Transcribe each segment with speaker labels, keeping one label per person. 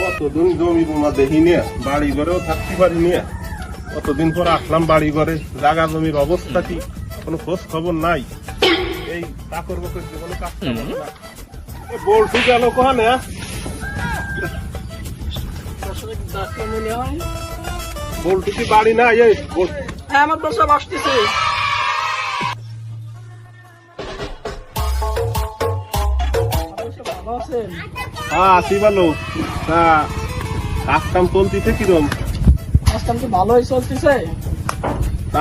Speaker 1: কতদিন জমি জমা দেখি নিয়ে বাড়ি ঘরেও থাকতে পারি নিয়ে কতদিন পর আসলাম বাড়ি ঘরে। জায়গা জমির অবস্থা কি কোনো খোঁজ খবর নাই। এই চাকর বাকর কোনো কাজ না। বলটু গেল কোহানে? বলটু কি বাড়ি না? এই
Speaker 2: আমার তো সব আসতেছে।
Speaker 1: হ্যাঁ আছি ভালো। কাজ কাম চলতেছে কিরম?
Speaker 2: কাজকাম তো ভালোই চলতেছে।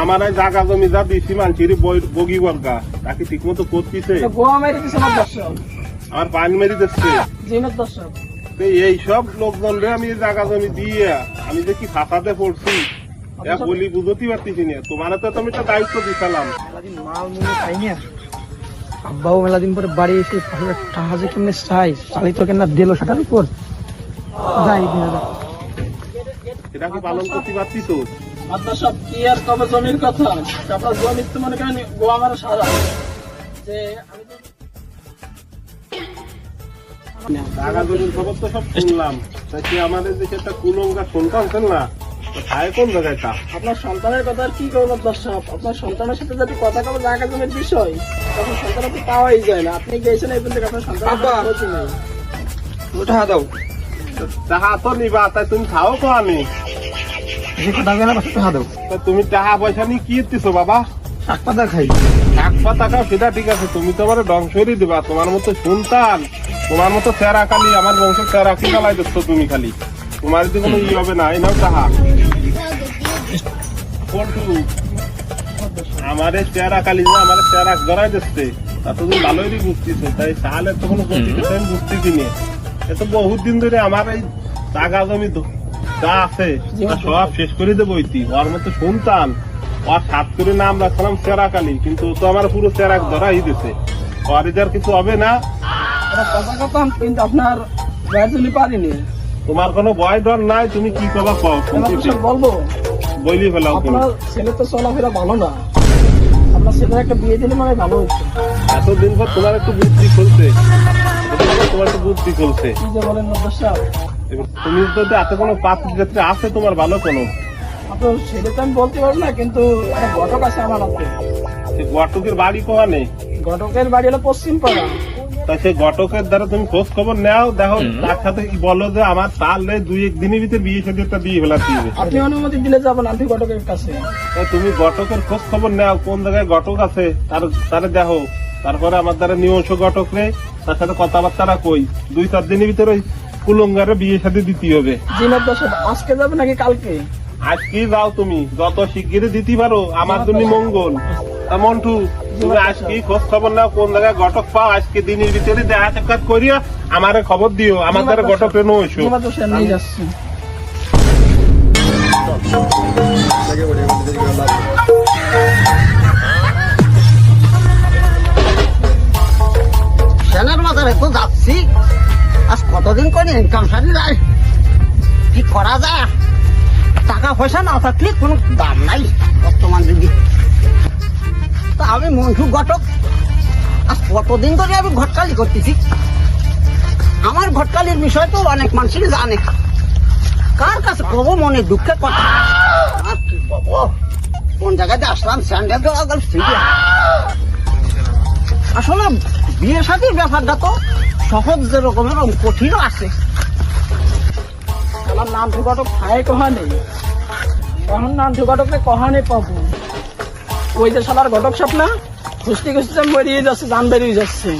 Speaker 1: আমার এই জায়গা জমি যা দিচ্ছি মানুষের বগি বর্গা তাকে ঠিক মতো করতেছে।
Speaker 2: গোয়া মেরে দিচ্ছে আমার দর্শক,
Speaker 1: আমার পানি মেরি দিচ্ছে
Speaker 2: জিমের দর্শক।
Speaker 1: এই সব লোকজন রে আমি জায়গা জমি দিয়ে আমি যে কি ফাঁসাতে পড়ছি বলি বুঝতে পারতেছি না। তোমার তো আমি একটা দায়িত্ব দিছিলাম।
Speaker 2: মাল মুলে খাই না। আব্বাও মেলা দিন পরে বাড়ি এসে টাকা যে কেমনে চাই চালিত কেন দিল সেটার উপর যাই
Speaker 1: এটা কি পালন করতে পারতিস?
Speaker 2: আপনার সব কি আর কবে জমির কথা? আপনার জমির তো মনে করেন গোয়া মারা সারা যে
Speaker 1: টাকা জমির খবর তো সব শুনলাম। তাই আমাদের যে একটা কুলঙ্গা সন্তান ছিল না, খায় কোন জায়গায় তা?
Speaker 2: আপনার সন্তানের কথা আর কি করবো দর্শক? আপনার সন্তানের সাথে যদি কথা কবে জায়গা জমির বিষয় তখন সন্তান তো পাওয়াই যায় না। আপনি গেছেন এই পর্যন্ত আপনার সন্তান
Speaker 1: ওটা দাও। টাকা তো নিবা, তাই তুমি খাও তো আমি তুমি টাকা পয়সা নিয়ে কি দিচ্ছ বাবা?
Speaker 2: শাক পাতা খাই।
Speaker 1: শাক পাতা খাও সেটা ঠিক আছে, তুমি তো আমার ধ্বংসই দিবা। তোমার মতো সন্তান, তোমার মতো চেরা খালি আমার বংশের চেরা কি গালাই দিচ্ছ তুমি খালি। তোমার যদি কোনো ই হবে না। এই নাও টাকা। আমার চেরা খালি যে আমার চেরা গড়াই দিচ্ছে তা তো তুমি ভালোই বুঝতেছো। তাই তাহলে তো কোনো আমি বুঝতেছি না। এ তো বহুত দিন ধরে আমার এই টাকা জমি যা আছে সব শেষ করে দেবো। ওর মতো সন্তান ওর সাত করে নাম রাখলাম চেরাকালি, কিন্তু ও তো আমার পুরো চেরাক ধরাই দিছে। ওর যার কিছু হবে না।
Speaker 2: কথা কথা কিন্তু আপনার গার্জেনই পারিনি।
Speaker 1: তোমার কোনো ভয় ডর নাই, তুমি কি করবা কও?
Speaker 2: বলবো
Speaker 1: বইলি ফেলাও।
Speaker 2: আপনার ছেলে তো চলাফেরা ভালো না। আপনার ছেলে একটা বিয়ে দিলে মানে ভালো হচ্ছে।
Speaker 1: এতদিন পর তোমার একটু বুদ্ধি খুলছে, তোমার একটু বুদ্ধি খুলছে।
Speaker 2: কি যে বলেন মাদ্রাসা,
Speaker 1: তুমি যদি এত কোনো পাত্র ক্ষেত্রে আছে তোমার ভালো কোনো?
Speaker 2: আপনার ছেলে তো আমি বলতে পারবো না, কিন্তু একটা ঘটক আছে আমার হাতে।
Speaker 1: ঘটকের বাড়ি কোয়া নেই?
Speaker 2: ঘটকের বাড়ি হলো পশ্চিম পাড়া।
Speaker 1: তাই সেই ঘটকের দ্বারা তুমি খোঁজ খবর নাও, দেখো তার সাথে বলো যে আমার তাহলে 2-1 দিনের ভিতরে বিয়ে সাথে একটা বিয়ে ফেলাতে হবে।
Speaker 2: আপনি অনুমতি দিলে যাবেন আপনি ঘটকের কাছে।
Speaker 1: তুমি ঘটকের খোঁজ খবর নাও, কোন জায়গায় ঘটক আছে তারে দেখো। তারপরে আমার দ্বারা নিয়ংশ ঘটক রে তার সাথে কথাবার্তা কই 2-4 দিনের ভিতরে কুলঙ্গারে বিয়ে সাথে দিতে হবে।
Speaker 2: জিনার দশ আজকে যাবে নাকি কালকে?
Speaker 1: আজকেই যাও, তুমি যত শিগগিরই দিতে পারো আমার জন্য মঙ্গল। তা মন্টু তুমি আজকেই খোঁজ খবর নাও কোন জায়গায় ঘটক পাও। আজকে দিনের ভিতরে দেখা সাক্ষাৎ করিয়া আমারে খবর দিও। আমার দ্বারা ঘটক রেনো এসো।
Speaker 2: নিয়ে যাচ্ছি।
Speaker 3: সেনার বাজারে তো যাচ্ছি, আজ কতদিন করে ইনকাম সারি যায়, কি করা যায়? টাকা পয়সা না থাকলে কোনো দাম নাই বর্তমান যুগে। তা আমি মন্টু ঘটক, আজ কতদিন ধরে আমি ঘটকালি করতেছি। আমার ঘটকালির বিষয় তো অনেক মানুষই জানে, কার কাছে কব মনে দুঃখের কথা। আর কি কব, কোন জায়গাতে আসলাম স্যান্ডেল জোড়া গেল। আসলে বিয়ে শাদীর ব্যাপারটা তো সহজ যেরকমের কঠিনও আছে।
Speaker 2: আমার নাম ঠুকাটক খায় কহা নেই, এখন নাম ঠুকাটকে কহা নেই পাবো। ওই যে শালার ঘটক সাপ না, খুঁজতে খুঁজতে বেরিয়ে যাচ্ছে, জান বেরিয়ে যাচ্ছে।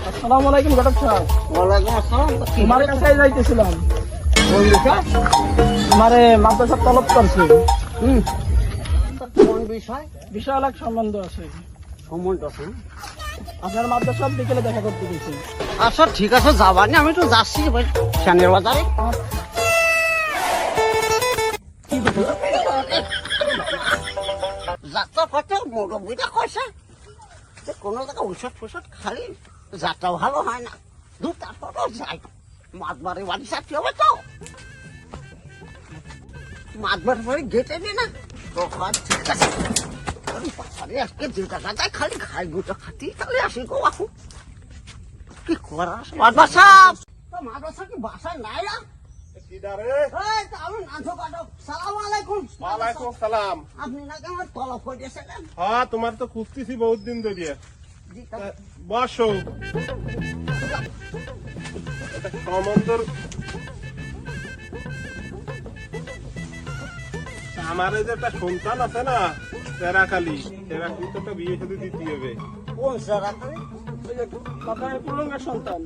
Speaker 2: আসসালাম আলাইকুম ঘটক সাহেব।
Speaker 3: ওয়ালাইকুম আসসালাম।
Speaker 2: তোমার কাছে যাইতেছিলাম,
Speaker 3: কোন বিষয়?
Speaker 2: তোমারে মাদ্রাসা তলব করছে।
Speaker 3: কোন বিষয়?
Speaker 2: বিশাল এক সম্বন্ধ আছে।
Speaker 3: সম্বন্ধ আছে?
Speaker 2: আপনার মাদ্রাসার বিকেলে দেখা করতে গেছি।
Speaker 3: আচ্ছা ঠিক আছে, যাবানি, আমি তো যাচ্ছি শ্যানের বাজারে। যাত্রা ফাটা মুরব্বীরা কইছে কোনো জায়গায় ঔষধ ফসদ খালি যাত্রা ভালো হয় না। তারপরও যাই, মাতবারে বাড়ি চাকরি হবে তো, মাতবার বাড়ি গেটে নি না তো ঠিক আছে। আজকে যে টাকা যায় খালি খাই গুটো খাতি তাহলে আসি গো। বাপু কি করা মাতবার সাহেব, মাতবার সাহেব কি বাসায় নাই না?
Speaker 1: কিডারে
Speaker 3: এই তো আমি নাথু ঘটক। সালাম আলাইকুম।
Speaker 1: ওয়ালাইকুম সালাম।
Speaker 3: আপনি নাকি আমার তলব করেছিলেন?
Speaker 1: হ্যাঁ তোমার তো খুঁজতেছি বহুত দিন ধরে।
Speaker 3: জি, তা
Speaker 1: বসো। এটা সমন্দর আমার এই যে একটা সন্তান আছে না তেরাকালি, তেরাকালি তো একটা বিয়ে সাথে দিতে হবে।
Speaker 3: কোন স্যার আপনি?
Speaker 2: ওই যে মাথায় পুলঙ্গের সন্তান।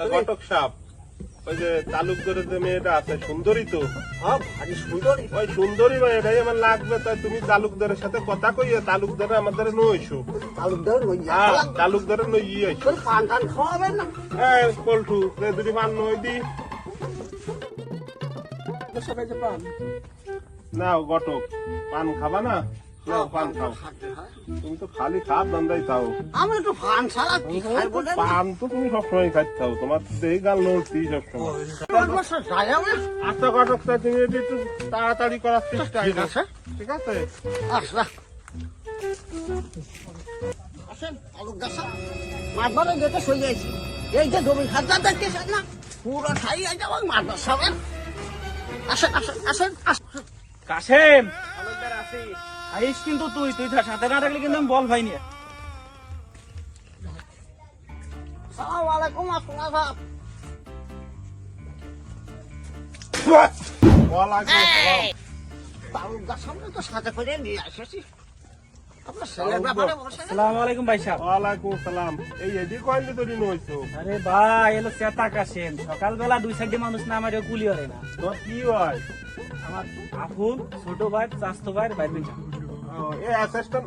Speaker 1: ঘটক সাপ ওই যে তালুকদারের যে মেয়েটা আছে সুন্দরী তো,
Speaker 3: হ্যাঁ, ভারী সুন্দরী।
Speaker 1: ওই সুন্দরী মেয়েটাই আমার লাগবে। তাই তুমি তালুকদারের সাথে কথা কইয়ে তালুকদারে আমাদের নইছো।
Speaker 3: তালুকদার লইয়া
Speaker 1: হ্যাঁ
Speaker 3: চালান।
Speaker 1: তালুকদারে নই আইছো।
Speaker 3: তোর পান টান খাওয়াবেন না?
Speaker 1: হ্যাঁ পল্টু দুটি মান নই দি
Speaker 2: সবাই যে পান
Speaker 1: নাও ঘটক। পান খাবা না? নাও পান খাও। তুমি তো খালি খাপ দান্দাই খাও।
Speaker 3: আমি একটু পান ছাড়া কি খাই বলেন?
Speaker 1: পান তো তুমি সবসময় খাইতে খাও, তোমার তো এই গাল নড়ছি সবসময়।
Speaker 3: যাই আমি।
Speaker 1: আচ্ছা ঘটক তা তুমি যদি একটু তাড়াতাড়ি করার চেষ্টা
Speaker 3: ঠিক
Speaker 1: করো।
Speaker 3: আছে।
Speaker 1: ঠিক আছে?
Speaker 3: আসলা। আসেন, তালুকদার সাহেব। মাঠবারে যেতে চলে আইছি। এই যে জমি খাজনা দেখতেছেন না? পুরো ঠাই এই যে আমার মাঠবার সাহেব। আসেন, আসেন, আসেন, আসেন।
Speaker 4: কাশেম আইস কিন্তু তুই সাথে না থাকলে কিন্তু আমি বল ভাই নিয়ে
Speaker 3: সালাম আলাইকুম আপনার সাহেব।
Speaker 1: ওয়ালাইকুম আসসালাম।
Speaker 3: তালুকদার সামনে তো সাথে করে নিয়ে এসেছি। আপনার ছেলের ব্যাপারে বসে না?
Speaker 4: সালাম আলাইকুম ভাই সাহেব।
Speaker 1: ওয়ালাইকুম সালাম। এই এদি কয়েন তৈরি নইছো?
Speaker 4: আরে ভাই এলো চেতা কাশেম সকালবেলা 2 সাইডে মানুষ না আমার কুলি হরে না
Speaker 1: তোমার কি হয়?
Speaker 4: আমার আফুল ছোট ভাই চাস্তো ভাই ভাই বিটা
Speaker 1: এ অ্যাসিস্ট্যান্ট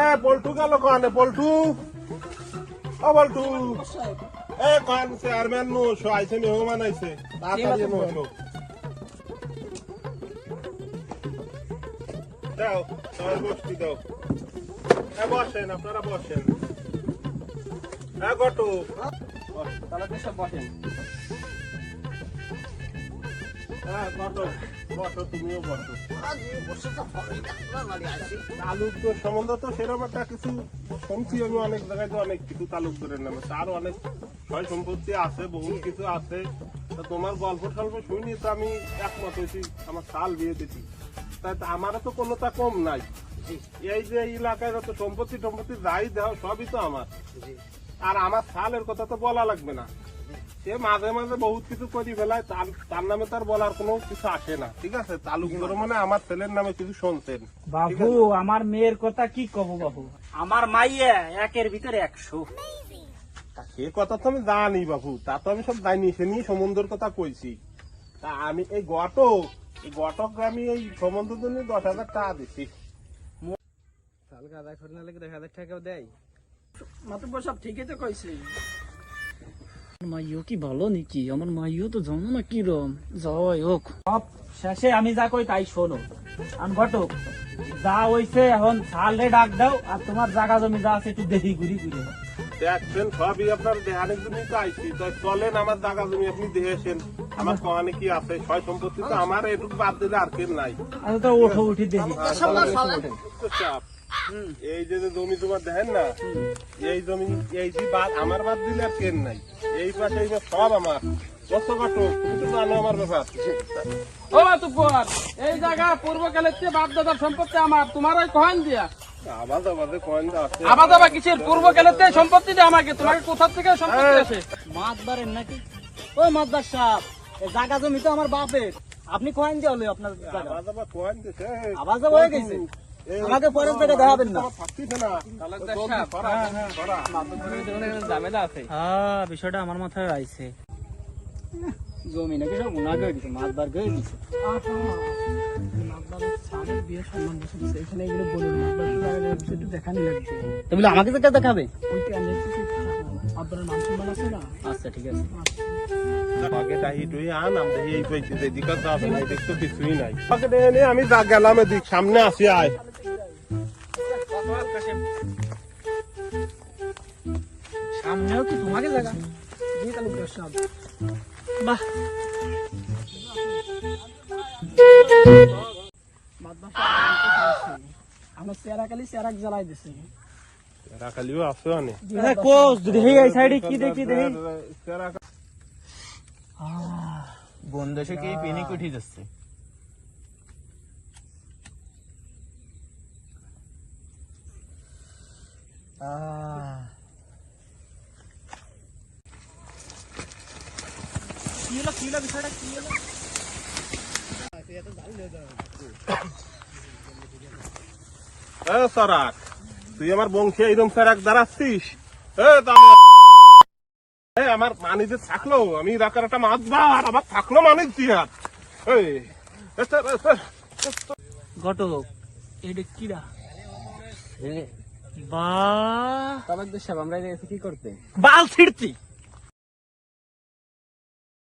Speaker 1: এ পল্টু গেল কানে পল্টু। ও পল্টু এ কান চেয়ারম্যান নো শো আইছে মেহমান আইছে তাড়াতাড়ি নো শো দাও সবাই বসতি দাও। বসেন আপনারা বসেন। গটু
Speaker 4: তাহলে সব বসেন।
Speaker 1: গটু বসো, তুমিও বসো।
Speaker 3: আজ এই বসে তো ভালোই লাগলো, নাড়ি আসি।
Speaker 1: তালুকদার সম্বন্ধে তো সেরকম একটা কিছু শুনছি আমি অনেক জায়গায়, তো অনেক কিছু তালুকদারের নামে তার অনেক সয় সম্পত্তি আছে, বহুত কিছু আছে। তা তোমার গল্প টল্প শুনি তো আমি একমত হয়েছি আমার সাল বিয়ে দিচ্ছি। তাই তো আমারও তো কোনো তা কম নাই। এই যে এলাকায় যত সম্পত্তি টম্পত্তি যাই দেওয়া সবই তো আমার। আর আমার সালের কথা তো বলা লাগবে না, সে মাঝে মাঝে বহুত কিছু করি ফেলায়, তার নামে তার বলার কোনো কিছু আসে না। ঠিক আছে? তালুকদার মানে আমার ছেলের নামে কিছু শুনছেন।
Speaker 4: বাবু আমার মেয়ের কথা কি কব বাবু, আমার মাইয়া 1-এর ভিতরে 100।
Speaker 1: সে কথা তো আমি জানি বাবু, তা তো আমি সব জানি, সে নিয়ে সমুদ্রের কথা কইছি। তা আমি এই গটক আমি এই সমুদ্রের জন্য 10,000 টাকা দিচ্ছি।
Speaker 4: কালকে আদায় করে না লাগে 10,000 টাকাও দেয়।
Speaker 2: মাতুব্বর সব ঠিকই তো কইছি।
Speaker 4: মাইও কি ভালো নাকি? আমার মাইও তো জানো না কি রকম। যাই হোক সব শেষে আমি যা কই তাই শোনো। আমি ঘটক যা হইছে এখন সালে ডাক দাও, আর তোমার জায়গা জমি যা আছে একটু দেখি ঘুরি ঘুরে।
Speaker 1: দেখছেন সবই আপনার দেহানের জন্য তো আইছি। তো চলেন আমার জায়গা জমি আপনি দেখেছেন আমার কহানে কি আছে, সয় সম্পত্তি তো আমার এটুকু বাদ দিলে আর কেন নাই।
Speaker 4: আচ্ছা তো ওঠো উঠি দেখি।
Speaker 1: তো চাপ। এই যে যে জমি তোমার দেখেন না, এই জমি এই যে বাদ আমার বাদ দিলে আর কেন নাই। এই পাশে এই পাশে সব আমার। কত ঘটক তুমি তো জানো আমার ব্যাপার।
Speaker 2: ও মাতুব্বর, এই জায়গা পূর্বকালের চেয়ে বাপ দাদার সম্পত্তি আমার, তোমার ওই কহান দিয়া।
Speaker 1: আবাদ আবাদে কয়েন আছে।
Speaker 2: আবার দাবা কিসের? পূর্বকালের চেয়ে সম্পত্তি দিয়ে আমাকে, তোমাকে কোথা থেকে সম্পত্তি আছে?
Speaker 4: মাতবারের নাকি? ও মাতবার সাহেব, এই জায়গা জমি তো আমার বাপের, আপনি কয়েন দিয়ে হলো আপনার জায়গা।
Speaker 1: আবাদ আবার কয়েন দিছে।
Speaker 4: আবাদ আবার হয়ে গেছে। আমাকে পরের জায়গা দেখাবেন না।
Speaker 1: থাকতিছে না।
Speaker 2: তালুকদার
Speaker 1: জলদি
Speaker 2: সাহেব,
Speaker 1: করা, করা।
Speaker 2: ঝামেলা আছে।
Speaker 4: হ্যাঁ বিষয়টা আমার মাথায় আইছে। জমি নাকি সব উনাকে হয়ে গেছে, মাতবার হয়ে গেছে।
Speaker 2: বিয়ের সম্মান বসে এখানে এগুলো বলুন, একটু দেখানি লাগবে।
Speaker 4: তুমি আমাকে তো দেখাবে?
Speaker 2: ওইটা আপনার মান সম্মান আছে না?
Speaker 4: আচ্ছা ঠিক আছে।
Speaker 1: আগে দাহি টুই আন আমরা এই পাইছি যে দিকে তো আছে নাই, দেখতো কিছুই নাই। আগে দেনে আমি যা গেলাম এদিক সামনে আসি আয়।
Speaker 4: সামনেও কি তোমাকে জায়গা?
Speaker 2: জি তালুকদার সাহেব।
Speaker 4: বাহ
Speaker 2: আমার চেহারা খালি চেহারা জ্বালাই দিছে।
Speaker 1: রাখালিও আছে অনেক
Speaker 4: কোস যদি এই সাইডে কি দেখি দেখি
Speaker 5: বন্ধেশে কি পিনিক উঠে যাচ্ছে
Speaker 1: সরাক তুই আমার বংশে এইরকম সরাক দাঁড়াচ্ছিস আমার মানিতে থাকলো আমি রাখার একটা মাছ বার আবার থাকলো মানিস দিয়ার
Speaker 4: ঘটক এটা কিরা বা
Speaker 5: তবে সাহেব আমরা এসে কি করতে
Speaker 4: বাল ছিড়তি